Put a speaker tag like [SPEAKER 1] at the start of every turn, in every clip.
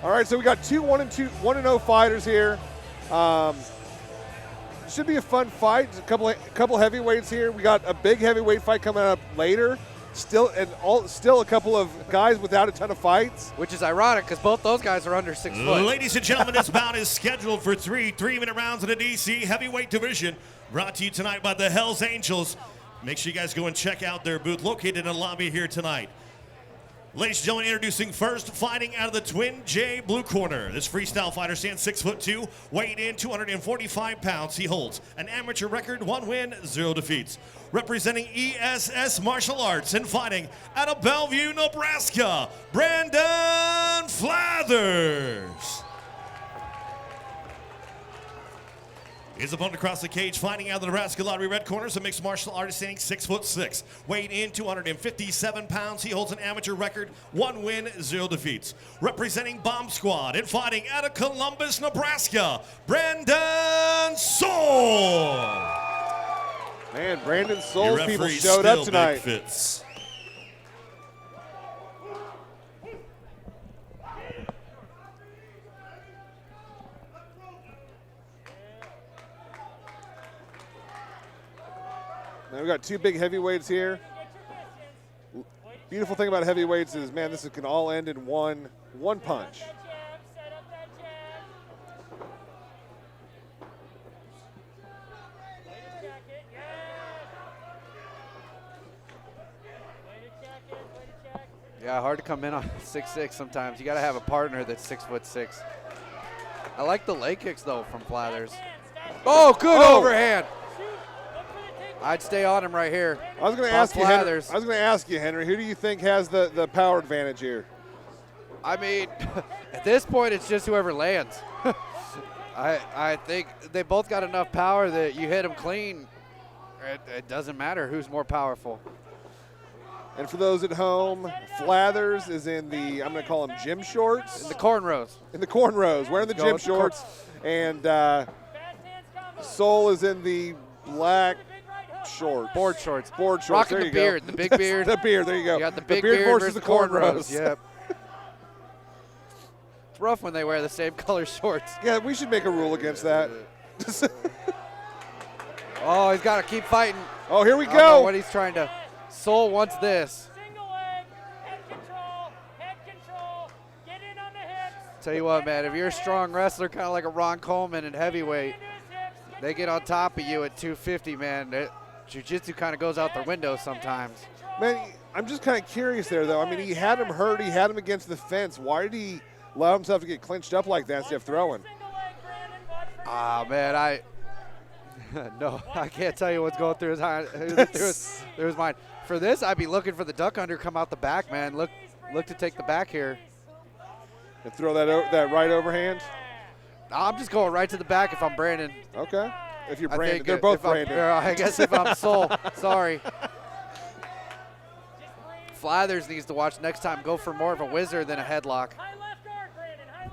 [SPEAKER 1] All right, so we got 1-0 fighters here. Should be a fun fight. A couple heavyweights here. We got a big heavyweight fight coming up later. Still a couple of guys without a ton of fights.
[SPEAKER 2] Which is ironic because both those guys are under 6 foot.
[SPEAKER 3] Ladies and gentlemen, this bout is scheduled for three-minute rounds in the DC heavyweight division. Brought to you tonight by the Hells Angels. Make sure you guys go and check out their booth located in the lobby here tonight. Ladies and gentlemen, introducing first, fighting out of the Twin J blue corner. This freestyle fighter stands 6'2", weighed in 245 pounds. He holds an amateur record, 1 win, 0 defeats. Representing ESS Martial Arts and fighting out of Bellevue, Nebraska, Brandon Flathers. His opponent across the cage, fighting out of the Nebraska Lottery red corner, is a mixed martial artist standing 6'6", weighed in 257 pounds. He holds an amateur record, 1 win, 0 defeats. Representing Bomb Squad and fighting out of Columbus, Nebraska, Brandon Sohl.
[SPEAKER 1] Man, Brandon Sohl's people showed up tonight.
[SPEAKER 3] Fits.
[SPEAKER 1] Now we got 2 big heavyweights here. Beautiful thing about heavyweights is, man, this can all end in one punch.
[SPEAKER 2] Yeah, hard to come in on 6'6" sometimes. You got to have a partner that's 6'6". I like the leg kicks though from Flathers. Oh, good overhand. I'd stay on him right here.
[SPEAKER 1] I was going to ask you, Henry. Who do you think has the power advantage here?
[SPEAKER 2] I mean, at this point, it's just whoever lands. I think they both got enough power that you hit them clean. It doesn't matter who's more powerful.
[SPEAKER 1] And for those at home, Flathers is in the, I'm going to call them gym shorts.
[SPEAKER 2] In the cornrows.
[SPEAKER 1] In the cornrows, wearing the gym shorts. And Sohl is in the black shorts.
[SPEAKER 2] Board shorts.
[SPEAKER 1] Board shorts.
[SPEAKER 2] Rocking the beard. The big beard.
[SPEAKER 1] The beard. There you go.
[SPEAKER 2] You got the big beard
[SPEAKER 1] versus the cornrows.
[SPEAKER 2] Yep. It's rough when they wear the same color shorts.
[SPEAKER 1] Yeah, we should make a rule against that.
[SPEAKER 2] Oh, he's got to keep fighting.
[SPEAKER 1] Oh, here we go.
[SPEAKER 2] I don't know what he's trying to. Sohl wants this. Tell you what, man, if you're a strong wrestler, kind of like a Ron Coleman in heavyweight, they get on top of you at 250, man. Jiu-jitsu kind of goes out the window sometimes.
[SPEAKER 1] Man, I'm just kind of curious there, though. I mean, he had him hurt. He had him against the fence. Why did he allow himself to get clinched up like that instead of throwing?
[SPEAKER 2] Man, no, I can't tell you what's going through his mind. For this, I'd be looking for the duck under, come out the back, man. Look to take the back here.
[SPEAKER 1] And throw that right overhand?
[SPEAKER 2] I'm just going right to the back if I'm Brandon.
[SPEAKER 1] Okay. If you're Brandon, they're both Brandon.
[SPEAKER 2] I guess if I'm Sohl, sorry. Flathers needs to watch next time. Go for more of a wizard than a headlock.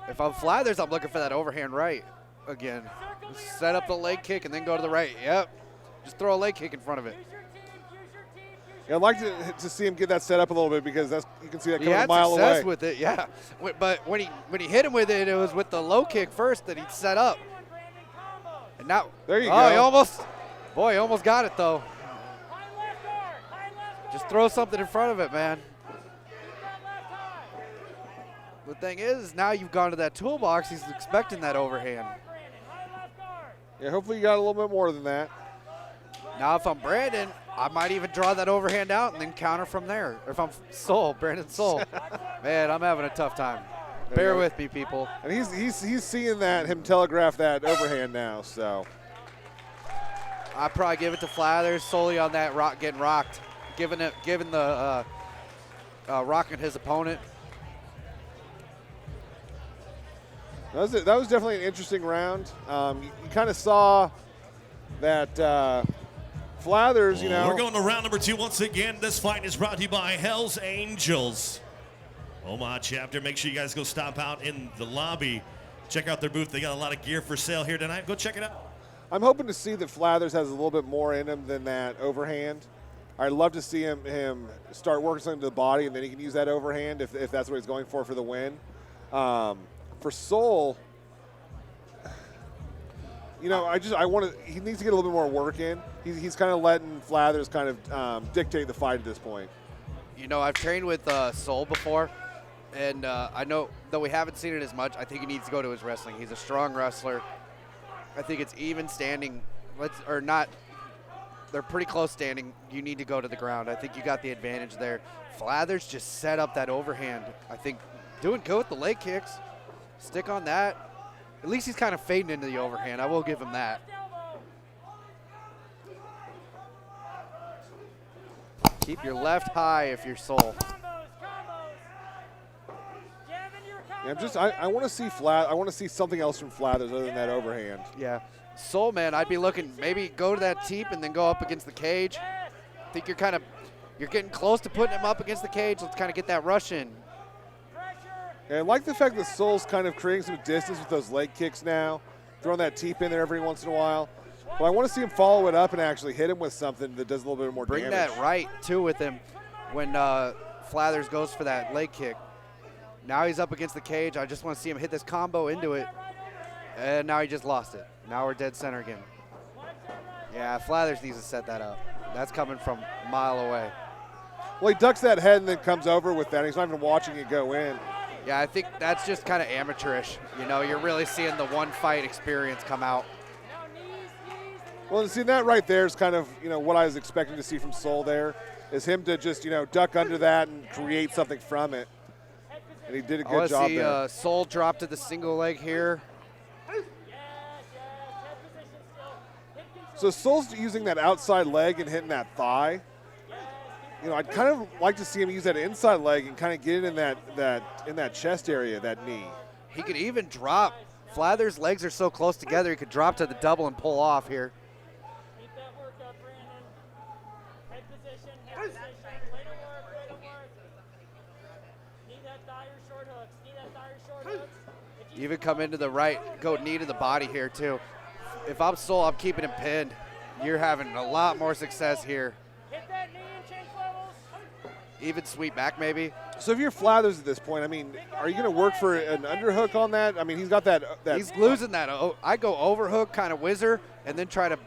[SPEAKER 2] If I'm Flathers, I'm looking for that overhand right again. Set up the leg kick and then go to the right. Yep. Just throw a leg kick in front of it.
[SPEAKER 1] Yeah, I'd like to see him get that set up a little bit because you can see that coming a mile away.
[SPEAKER 2] He had success with it, yeah. But when he hit him with it, it was with the low kick first that he set up. And now,
[SPEAKER 1] there you go.
[SPEAKER 2] He almost got it though. Just throw something in front of it, man. The thing is, now you've gone to that toolbox. He's expecting that overhand.
[SPEAKER 1] Yeah, hopefully you got a little bit more than that.
[SPEAKER 2] Now, if I'm Brandon, I might even draw that overhand out and then counter from there. Or if I'm Brandon Sohl, man, I'm having a tough time. Bear with me, people.
[SPEAKER 1] And he's seeing him telegraph that overhand now. So
[SPEAKER 2] I'd probably give it to Flathers solely on that getting rocked, given the rocking his opponent.
[SPEAKER 1] That was definitely an interesting round. You kind of saw that Flathers,
[SPEAKER 3] We're going to round number 2 once again. This fight is brought to you by Hells Angels. Omaha chapter. Make sure you guys go stop out in the lobby. Check out their booth. They got a lot of gear for sale here tonight. Go check it out.
[SPEAKER 1] I'm hoping to see that Flathers has a little bit more in him than that overhand. I'd love to see him start working something to the body, and then he can use that overhand if that's what he's going for the win. for Sohl, you know, he needs to get a little bit more work in. He's kind of letting Flathers kind of dictate the fight at this point.
[SPEAKER 2] You know, I've trained with Sohl before, and I know, though we haven't seen it as much, I think he needs to go to his wrestling. He's a strong wrestler. I think it's even standing, or not, they're pretty close standing. You need to go to the ground. I think you got the advantage there. Flathers just set up that overhand. I think doing good with the leg kicks. Stick on that. At least he's kind of fading into the overhand. I will give him that. Keep your left high if you're Sohl.
[SPEAKER 1] Yeah, I want to see I want to see something else from Flathers other than that overhand.
[SPEAKER 2] Yeah. Sohl, man, I'd be looking, maybe go to that teep and then go up against the cage. I think you're getting close to putting him up against the cage. Let's kind of get that rush in.
[SPEAKER 1] And I like the fact that Sohl's kind of creating some distance with those leg kicks now, throwing that teep in there every once in a while. But I want to see him follow it up and actually hit him with something that does a little bit more damage.
[SPEAKER 2] Bring that right, too, with him when Flathers goes for that leg kick. Now he's up against the cage. I just want to see him hit this combo into it. And now he just lost it. Now we're dead center again. Yeah, Flathers needs to set that up. That's coming from a mile away.
[SPEAKER 1] Well, he ducks that head and then comes over with that. He's not even watching it go in.
[SPEAKER 2] Yeah, I think that's just kind of amateurish. You know, you're really seeing the one fight experience come out.
[SPEAKER 1] Well, see, that right there is kind of, you know, what I was expecting to see from Sohl there, is him to just, you know, duck under that and create something from it. And he did a good job there.
[SPEAKER 2] Sohl dropped to the single leg here.
[SPEAKER 1] So Sohl's using that outside leg and hitting that thigh. You know, I'd kind of like to see him use that inside leg and kind of get it in that chest area, that knee.
[SPEAKER 2] He could even drop. Flathers' legs are so close together, he could drop to the double and pull off here.
[SPEAKER 4] Keep that work up, Brandon. Head position, way to work. Need that thigh or short hooks,
[SPEAKER 2] Even come into the right, go knee to the body here too. If I'm Sohl, I'm keeping him pinned. You're having a lot more success here.
[SPEAKER 4] Hit that knee and change levels.
[SPEAKER 2] Even sweep back maybe.
[SPEAKER 1] So if you're Flathers at this point, I mean, are you going to work for an underhook on that? I mean, he's got that.
[SPEAKER 2] He's losing that. I go overhook, kind of whizzer, and then try to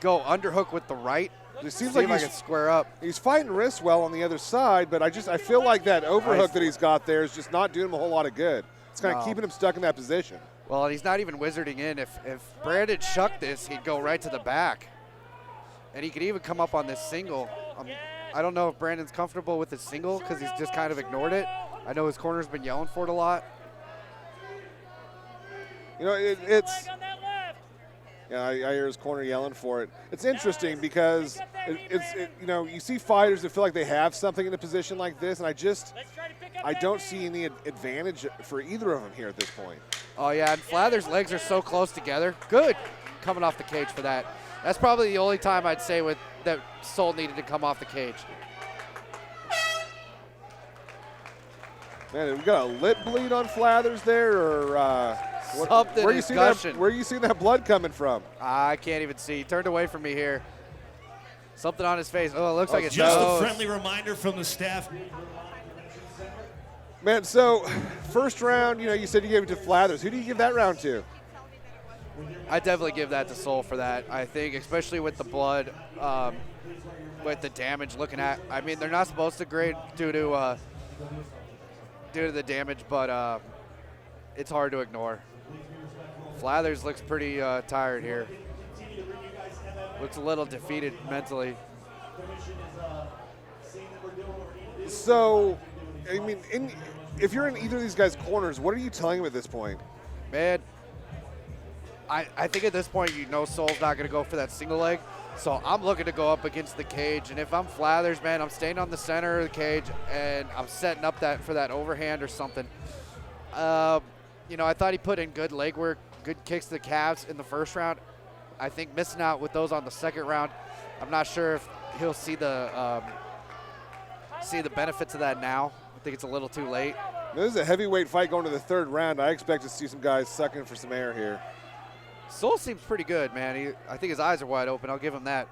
[SPEAKER 2] go underhook with the right.
[SPEAKER 1] It seems
[SPEAKER 2] See
[SPEAKER 1] like
[SPEAKER 2] if I can square up.
[SPEAKER 1] He's fighting wrist well on the other side, but I feel like that overhook that he's got there is just not doing him a whole lot of good. It's kind of keeping him stuck in that position.
[SPEAKER 2] Well, and he's not even wizarding in. If Brandon shucked this, he'd go right to the back. And he could even come up on this single. I don't know if Brandon's comfortable with his single because he's just kind of ignored it. I know his corner's been yelling for it a lot.
[SPEAKER 1] You know, it's. Yeah, I hear his corner yelling for it. It's interesting because you know, you see fighters that feel like they have something in a position like this, and I don't see any advantage for either of them here at this point.
[SPEAKER 2] Oh yeah, and Flathers' legs are so close together. Good, coming off the cage for that. That's probably the only time I'd say that Sohl needed to come off the cage.
[SPEAKER 1] Man, we got a lip bleed on Flathers there, or
[SPEAKER 2] something
[SPEAKER 1] where
[SPEAKER 2] is
[SPEAKER 1] gushing. Where are you seeing that blood coming from?
[SPEAKER 2] I can't even see. He turned away from me here. Something on his face. Oh, it looks like it's
[SPEAKER 3] just
[SPEAKER 2] nose.
[SPEAKER 3] a friendly reminder from the staff.
[SPEAKER 1] Man, so first round, you know, you said you gave it to Flathers. Who do you give that round to?
[SPEAKER 2] I definitely give that to Sohl for that. I think, especially with the blood, with the damage looking at. I mean, they're not supposed to grade due to the damage, but it's hard to ignore. Flathers looks pretty tired here. Looks a little defeated mentally.
[SPEAKER 1] So, I mean, if you're in either of these guys' corners, what are you telling him at this point?
[SPEAKER 2] Man, I think at this point, you know Sohl's not going to go for that single leg. So I'm looking to go up against the cage. And if I'm Flathers, man, I'm staying on the center of the cage, and I'm setting up for that overhand or something. You know, I thought he put in good leg work, good kicks to the calves in the first round. I think missing out with those on the second round. I'm not sure if he'll see the benefits of that now. I think it's a little too late.
[SPEAKER 1] This is a heavyweight fight going to the third round. I expect to see some guys sucking for some air here.
[SPEAKER 2] Sohl seems pretty good, man. I think his eyes are wide open. I'll give him that.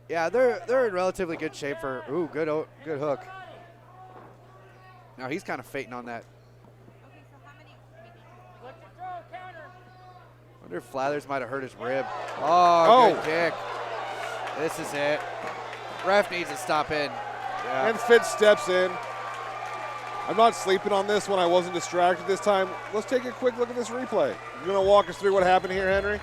[SPEAKER 2] Yeah, they're in relatively good shape for good hook. Now he's kind of fainting on that.
[SPEAKER 4] Look to throw, counter.
[SPEAKER 2] Wonder if Flathers might have hurt his rib. Oh, good kick. This is it. Ref needs to stop in. Yeah.
[SPEAKER 1] And Fitz steps in. I'm not sleeping on this one. I wasn't distracted this time. Let's take a quick look at this replay. You're going to walk us through what happened here, Henry?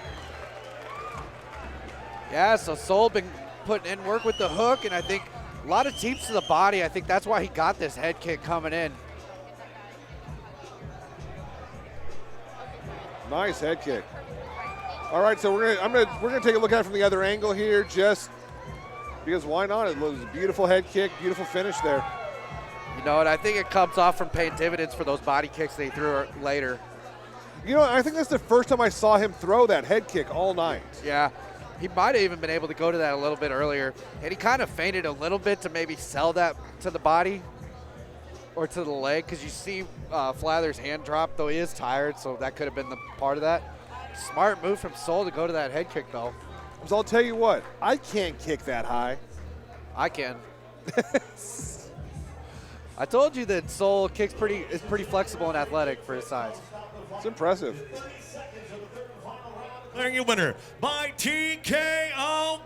[SPEAKER 2] Yeah, so Sohl been putting in work with the hook, and I think a lot of teeps to the body. I think that's why he got this head kick coming in.
[SPEAKER 1] Nice head kick. All right, so we're gonna take a look at it from the other angle here, just because why not? It was a beautiful head kick, beautiful finish there.
[SPEAKER 2] You know, and I think it comes off from paying dividends for those body kicks they threw later.
[SPEAKER 1] You know, I think that's the first time I saw him throw that head kick all night.
[SPEAKER 2] Yeah, he might have even been able to go to that a little bit earlier, and he kind of feinted a little bit to maybe sell that to the body or to the leg, because you see Flathers' hand drop, though he is tired, so that could have been the part of that. Smart move from Sohl to go to that head kick, though.
[SPEAKER 1] So I'll tell you what, I can't kick that high.
[SPEAKER 2] I can. I told you that Sohl kicks is pretty flexible and athletic for his size.
[SPEAKER 1] It's impressive.
[SPEAKER 3] There your winner by TKO